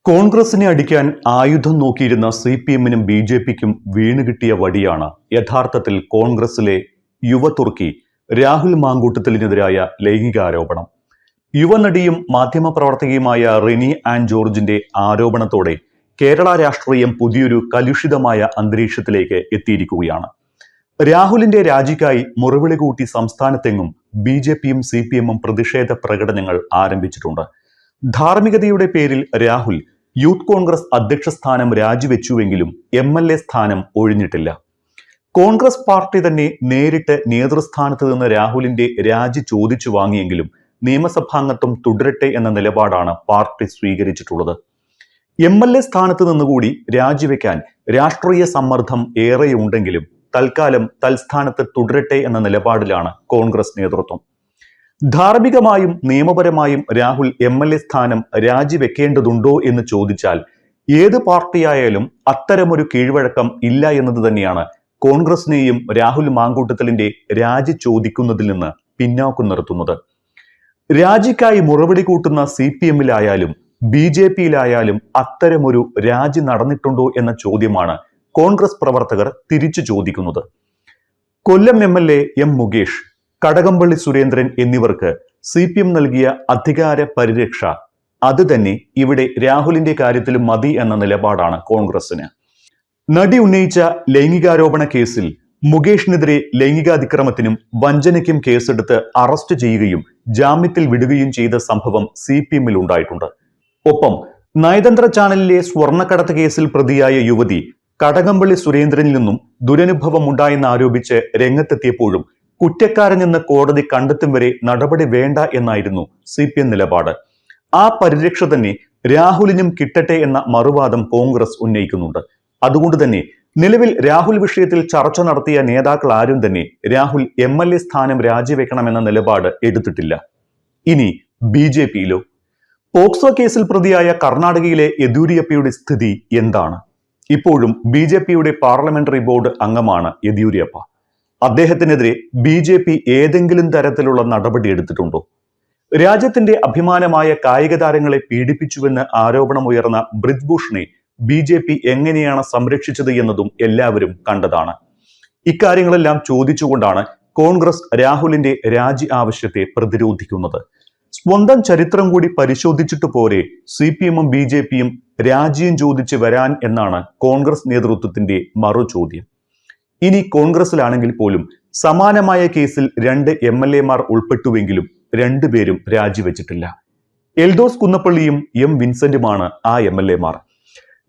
കോൺഗ്രസിനെ അടിക്കാൻ ആയുധം നോക്കിയിരുന്ന CPM-നും BJP-ക്കും വീണുകിട്ടിയ വടിയാണ് യഥാർത്ഥത്തിൽ കോൺഗ്രസിലെ യുവതുർക്കി രാഹുൽ മാങ്കൂട്ടത്തിലിനെതിരായ ലൈംഗികാരോപണം. യുവനടിയും മാധ്യമപ്രവർത്തകയുമായ റിനി ആൻ ജോർജിന്റെ ആരോപണത്തോടെ കേരള രാഷ്ട്രീയം പുതിയൊരു കലുഷിതമായ അന്തരീക്ഷത്തിലേക്ക് എത്തിയിരിക്കുകയാണ്. രാഹുലിന്റെ രാജിക്കായി മുറവിളി കൂട്ടി സംസ്ഥാനത്തെങ്ങും BJP-യും CPM-ഉം പ്രതിഷേധ പ്രകടനങ്ങൾ ആരംഭിച്ചിട്ടുണ്ട്. ധാർമ്മികതയുടെ പേരിൽ രാഹുൽ യൂത്ത് കോൺഗ്രസ് അധ്യക്ഷ സ്ഥാനം രാജിവെച്ചുവെങ്കിലും MLA സ്ഥാനം ഒഴിഞ്ഞിട്ടില്ല. കോൺഗ്രസ് പാർട്ടി തന്നെ നേരിട്ട് നേതൃസ്ഥാനത്ത് നിന്ന് രാഹുലിന്റെ രാജി ചോദിച്ചു വാങ്ങിയെങ്കിലും നിയമസഭാംഗത്വം തുടരട്ടെ എന്ന നിലപാടാണ് പാർട്ടി സ്വീകരിച്ചിട്ടുള്ളത്. MLA സ്ഥാനത്ത് നിന്നുകൂടി രാജിവെക്കാൻ രാഷ്ട്രീയ സമ്മർദ്ദം ഏറെയുണ്ടെങ്കിലും തൽക്കാലം തൽസ്ഥാനത്ത് തുടരട്ടെ എന്ന നിലപാടിലാണ് കോൺഗ്രസ് നേതൃത്വം. ധാർമ്മികമായും നിയമപരമായും രാഹുൽ MLA സ്ഥാനം രാജിവെക്കേണ്ടതുണ്ടോ എന്ന് ചോദിച്ചാൽ ഏത് പാർട്ടിയായാലും അത്തരമൊരു കീഴ്വഴക്കം ഇല്ല എന്നത് തന്നെയാണ് കോൺഗ്രസിനെയും രാഹുൽ മാങ്കൂട്ടത്തിലിന്റെ രാജി ചോദിക്കുന്നതിൽ നിന്ന് പിന്നാക്കം നിർത്തുന്നത്. രാജിക്കായി മുറവിളി കൂട്ടുന്ന CPM-ലായാലും BJP-യിലായാലും അത്തരമൊരു രാജി നടന്നിട്ടുണ്ടോ എന്ന ചോദ്യമാണ് കോൺഗ്രസ് പ്രവർത്തകർ തിരിച്ചു ചോദിക്കുന്നത്. കൊല്ലം MLA M മുകേഷ്, കടകംപള്ളി സുരേന്ദ്രൻ എന്നിവർക്ക് CPM നൽകിയ അധികാര പരിരക്ഷ അത് തന്നെ ഇവിടെ രാഹുലിന്റെ കാര്യത്തിലും മതി എന്ന നിലപാടാണ് കോൺഗ്രസിന്. നടി ഉന്നയിച്ച ലൈംഗികാരോപണ കേസിൽ മുകേഷിനെതിരെ ലൈംഗികാതിക്രമത്തിനും വഞ്ചനയ്ക്കും കേസെടുത്ത് അറസ്റ്റ് ചെയ്യുകയും ജാമ്യത്തിൽ വിടുകയും ചെയ്ത സംഭവം CPM-ൽ ഉണ്ടായിട്ടുണ്ട്. ഒപ്പം നയതന്ത്ര ചാനലിലെ സ്വർണ്ണക്കടത്ത് കേസിൽ പ്രതിയായ യുവതി കടകംപള്ളി സുരേന്ദ്രനിൽ നിന്നും ദുരനുഭവം ഉണ്ടായെന്ന് രംഗത്തെത്തിയപ്പോഴും കുറ്റക്കാരനെന്ന് കോടതി കണ്ടെത്തും വരെ നടപടി വേണ്ട എന്നായിരുന്നു CPM നിലപാട്. ആ പരിരക്ഷ തന്നെ രാഹുലിനും കിട്ടട്ടെ എന്ന മറുവാദം കോൺഗ്രസ് ഉന്നയിക്കുന്നുണ്ട്. അതുകൊണ്ട് തന്നെ നിലവിൽ രാഹുൽ വിഷയത്തിൽ ചർച്ച നടത്തിയ നേതാക്കൾ ആരും തന്നെ രാഹുൽ MLA സ്ഥാനം രാജിവെക്കണമെന്ന നിലപാട് എടുത്തിട്ടില്ല. ഇനി BJP-യിലോ? പോക്സോ കേസിൽ പ്രതിയായ കർണാടകയിലെ യെദ്യൂരപ്പയുടെ സ്ഥിതി എന്താണ്? ഇപ്പോഴും BJP-യുടെ പാർലമെന്ററി ബോർഡ് അംഗമാണ് യെദ്യൂരപ്പ. അദ്ദേഹത്തിനെതിരെ BJP ഏതെങ്കിലും തരത്തിലുള്ള നടപടി എടുത്തിട്ടുണ്ടോ? രാജ്യത്തിന്റെ അഭിമാനമായ കായിക താരങ്ങളെ പീഡിപ്പിച്ചുവെന്ന് ആരോപണമുയർന്ന ബ്രിജ്ഭൂഷണെ BJP എങ്ങനെയാണ് സംരക്ഷിച്ചത് എന്നതും എല്ലാവരും കണ്ടതാണ്. ഇക്കാര്യങ്ങളെല്ലാം ചോദിച്ചുകൊണ്ടാണ് കോൺഗ്രസ് രാഹുലിന്റെ രാജി ആവശ്യത്തെ പ്രതിരോധിക്കുന്നത്. സ്വന്തം ചരിത്രം കൂടി പരിശോധിച്ചിട്ട് പോരെ CPM-ഉം BJP-യും രാജിയും ചോദിച്ച് വരാൻ എന്നാണ് കോൺഗ്രസ് നേതൃത്വത്തിന്റെ മറു ചോദ്യം. ഇനി കോൺഗ്രസിലാണെങ്കിൽ പോലും സമാനമായ കേസിൽ 2 MLA-മാർ ഉൾപ്പെട്ടുവെങ്കിലും രണ്ടുപേരും രാജിവെച്ചിട്ടില്ല. എൽദോസ് കുന്നപ്പള്ളിയും M വിൻസെന്റുമാണ് ആ MLA-മാർ.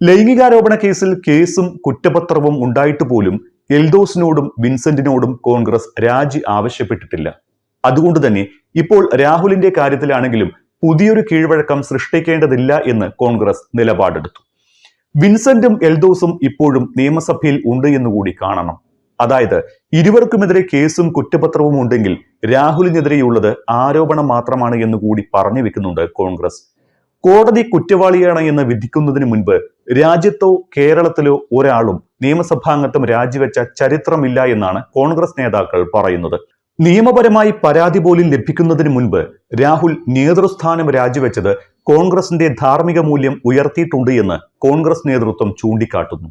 ലൈംഗികാരോപണ കേസിൽ കേസും കുറ്റപത്രവും ഉണ്ടായിട്ട് പോലും എൽദോസിനോടും വിൻസെന്റിനോടും കോൺഗ്രസ് രാജി ആവശ്യപ്പെട്ടിട്ടില്ല. അതുകൊണ്ട് തന്നെ ഇപ്പോൾ രാഹുലിന്റെ കാര്യത്തിലാണെങ്കിലും പുതിയൊരു കീഴ്വഴക്കം സൃഷ്ടിക്കേണ്ടതില്ല എന്ന് കോൺഗ്രസ് നിലപാടെടുത്തു. വിൻസെന്റും എൽദോസും ഇപ്പോഴും നിയമസഭയിൽ ഉണ്ട് എന്നുകൂടി കാണണം. അതായത് ഇരുവർക്കുമെതിരെ കേസും കുറ്റപത്രവും ഉണ്ടെങ്കിൽ രാഹുലിനെതിരെയുള്ളത് ആരോപണം മാത്രമാണ് എന്നുകൂടി പറഞ്ഞു വെക്കുന്നുണ്ട് കോൺഗ്രസ്. കോടതി കുറ്റവാളിയാണ് എന്ന് വിധിക്കുന്നതിന് മുൻപ് രാജ്യത്തോ കേരളത്തിലോ ഒരാളും നിയമസഭാംഗത്വം രാജിവെച്ച ചരിത്രമില്ല എന്നാണ് കോൺഗ്രസ് നേതാക്കൾ പറയുന്നത്. നിയമപരമായി പരാതി പോലും ലഭിക്കുന്നതിന് മുൻപ് രാഹുൽ നേതൃസ്ഥാനം രാജിവെച്ചത് കോൺഗ്രസിന്റെ ധാർമ്മിക മൂല്യം ഉയർത്തിയിട്ടുണ്ട് എന്ന് കോൺഗ്രസ് നേതൃത്വം ചൂണ്ടിക്കാട്ടുന്നു.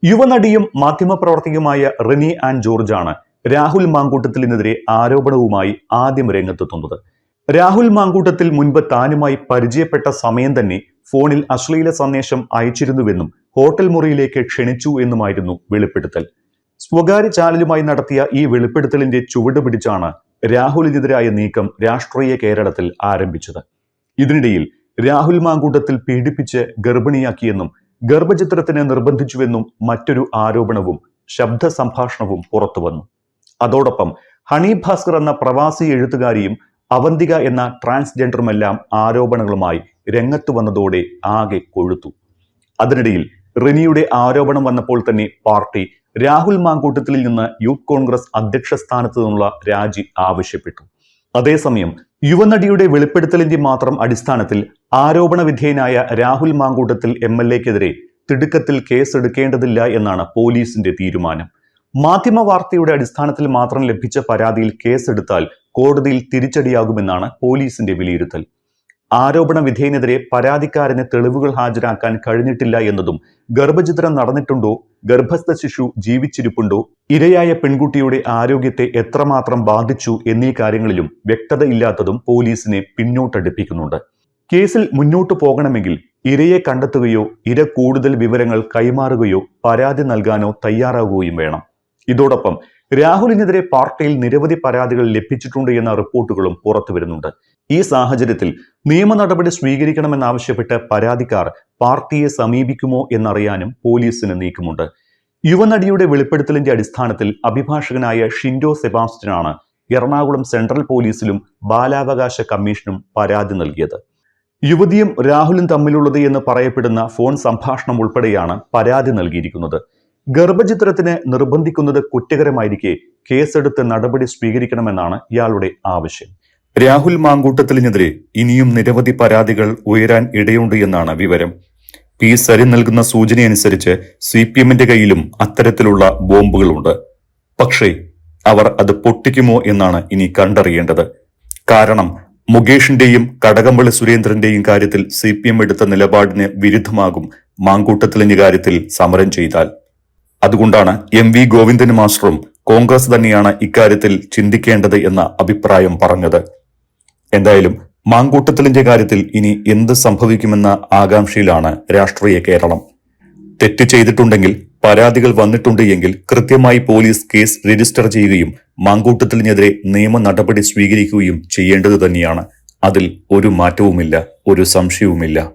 യുവനടിയും മാധ്യമപ്രവർത്തകയുമായ റിനി ആൻ ജോർജാണ് രാഹുൽ മാങ്കൂട്ടത്തിലിനെതിരെ ആരോപണവുമായി ആദ്യം രംഗത്തെത്തുന്നത്. രാഹുൽ മാങ്കൂട്ടത്തിൽ മുൻപ് താനുമായി പരിചയപ്പെട്ട സമയം തന്നെ ഫോണിൽ അശ്ലീല സന്ദേശം അയച്ചിരുന്നുവെന്നും ഹോട്ടൽ മുറിയിലേക്ക് ക്ഷണിച്ചു എന്നുമായിരുന്നു വെളിപ്പെടുത്തൽ. സ്വകാര്യ ചാനലുമായി നടത്തിയ ഈ വെളിപ്പെടുത്തലിന്റെ ചുവട് പിടിച്ചാണ് രാഹുലിനെതിരായ നീക്കം രാഷ്ട്രീയ കേരളത്തിൽ ആരംഭിച്ചത്. ഇതിനിടയിൽ രാഹുൽ മാങ്കൂട്ടത്തിൽ പീഡിപ്പിച്ച് ഗർഭിണിയാക്കിയെന്നും ഗർഭചിത്രത്തിന് നിർബന്ധിച്ചുവെന്നും മറ്റൊരു ആരോപണവും ശബ്ദ സംഭാഷണവും പുറത്തുവന്നു. അതോടൊപ്പം ഹണി ഭാസ്കർ എന്ന പ്രവാസി എഴുത്തുകാരിയും അവന്തിക എന്ന ട്രാൻസ്ജെൻഡറുമെല്ലാം ആരോപണങ്ങളുമായി രംഗത്ത് വന്നതോടെ ആകെ കൊഴുത്തു. അതിനിടയിൽ റിനിയുടെ ആരോപണം വന്നപ്പോൾ തന്നെ പാർട്ടി രാഹുൽ മാങ്കൂട്ടത്തിൽ നിന്ന് യൂത്ത് കോൺഗ്രസ് അധ്യക്ഷ സ്ഥാനത്ത് നിന്നുള്ള രാജി ആവശ്യപ്പെട്ടു. അതേസമയം യുവനടിയുടെ വെളിപ്പെടുത്തലിന്റെ മാത്രം അടിസ്ഥാനത്തിൽ ആരോപണ വിധേയനായ രാഹുൽ മാങ്കൂട്ടത്തിൽ MLA-ക്കെതിരെ തിടുക്കത്തിൽ കേസെടുക്കേണ്ടതില്ല എന്നാണ് പോലീസിന്റെ തീരുമാനം. മാധ്യമ വാർത്തയുടെ അടിസ്ഥാനത്തിൽ മാത്രം ലഭിച്ച പരാതിയിൽ കേസെടുത്താൽ കോടതിയിൽ തിരിച്ചടിയാകുമെന്നാണ് പോലീസിന്റെ വിലയിരുത്തൽ. ആരോപണ വിധേയനെതിരെ പരാതിക്കാരന് തെളിവുകൾ ഹാജരാക്കാൻ കഴിഞ്ഞിട്ടില്ല എന്നതും, ഗർഭഛിദ്രം നടന്നിട്ടുണ്ടോ, ഗർഭസ്ഥ ശിശു ജീവിച്ചിരിപ്പുണ്ടോ, ഇരയായ പെൺകുട്ടിയുടെ ആരോഗ്യത്തെ എത്രമാത്രം ബാധിച്ചു എന്നീ കാര്യങ്ങളിലും വ്യക്തതയില്ലാത്തതും പോലീസിനെ പിന്നോട്ടടുപ്പിക്കുന്നുണ്ട്. കേസിൽ മുന്നോട്ടു പോകണമെങ്കിൽ ഇരയെ കണ്ടെത്തുകയോ ഇര കൂടുതൽ വിവരങ്ങൾ കൈമാറുകയോ പരാതി നൽകാനോ തയ്യാറാവുകയും വേണം. ഇതോടൊപ്പം രാഹുലിനെതിരെ പാർട്ടിയിൽ നിരവധി പരാതികൾ ലഭിച്ചിട്ടുണ്ട് എന്ന റിപ്പോർട്ടുകളും പുറത്തുവരുന്നുണ്ട്. ഈ സാഹചര്യത്തിൽ നിയമ നടപടി സ്വീകരിക്കണമെന്നാവശ്യപ്പെട്ട് പരാതിക്കാർ പാർട്ടിയെ സമീപിക്കുമോ എന്നറിയാനും പോലീസിന് നീക്കമുണ്ട്. യുവനടിയുടെ വെളിപ്പെടുത്തലിന്റെ അടിസ്ഥാനത്തിൽ അഭിഭാഷകനായ ഷിൻഡോ സെബാസ്റ്റ്യനാണ് എറണാകുളം സെൻട്രൽ പോലീസിലും ബാലാവകാശ കമ്മീഷനും പരാതി നൽകിയത്. യുവതിയും രാഹുലും തമ്മിലുള്ളത് എന്ന് പറയപ്പെടുന്ന ഫോൺ സംഭാഷണം ഉൾപ്പെടെയാണ് പരാതി നൽകിയിരിക്കുന്നത്. ഗർഭഛിദ്രത്തിന് നിർബന്ധിക്കുന്നത് കുറ്റകരമായിരിക്കെ കേസെടുത്ത് നടപടി സ്വീകരിക്കണമെന്നാണ് ഇയാളുടെ ആവശ്യം. രാഹുൽ മാങ്കൂട്ടത്തിലിനെതിരെ ഇനിയും നിരവധി പരാതികൾ ഉയരാൻ ഇടയുണ്ട് എന്നാണ് വിവരം. പി സരിൻ നൽകുന്ന സൂചനയനുസരിച്ച് CPM-ന്റെ കയ്യിലും അത്തരത്തിലുള്ള ബോംബുകളുണ്ട്. പക്ഷേ അവർ അത് പൊട്ടിക്കുമോ എന്നാണ് ഇനി കണ്ടറിയേണ്ടത്. കാരണം മുകേഷിന്റെയും കടകംപള്ളി സുരേന്ദ്രന്റെയും കാര്യത്തിൽ CPM എടുത്ത നിലപാടിന് വിരുദ്ധമാകും മാങ്കൂട്ടത്തിലിന്റെ കാര്യത്തിൽ സമരം ചെയ്താൽ. അതുകൊണ്ടാണ് MV ഗോവിന്ദൻ മാസ്റ്ററും കോൺഗ്രസ് തന്നെയാണ് ഇക്കാര്യത്തിൽ ചിന്തിക്കേണ്ടത് എന്ന അഭിപ്രായം പറഞ്ഞത്. എന്തായാലും മാങ്കൂട്ടത്തിലിന്റെ കാര്യത്തിൽ ഇനി എന്ത് സംഭവിക്കുമെന്ന ആകാംക്ഷയിലാണ് രാഷ്ട്രീയ കേരളം. തെറ്റ് ചെയ്തിട്ടുണ്ടെങ്കിൽ, പരാതികൾ വന്നിട്ടുണ്ട് എങ്കിൽ കൃത്യമായി പോലീസ് കേസ് രജിസ്റ്റർ ചെയ്യുകയും മാങ്കൂട്ടത്തിലിനെതിരെ നിയമ നടപടി സ്വീകരിക്കുകയും ചെയ്യേണ്ടത് തന്നെയാണ്. അതിൽ ഒരു മാറ്റവുമില്ല, ഒരു സംശയവുമില്ല.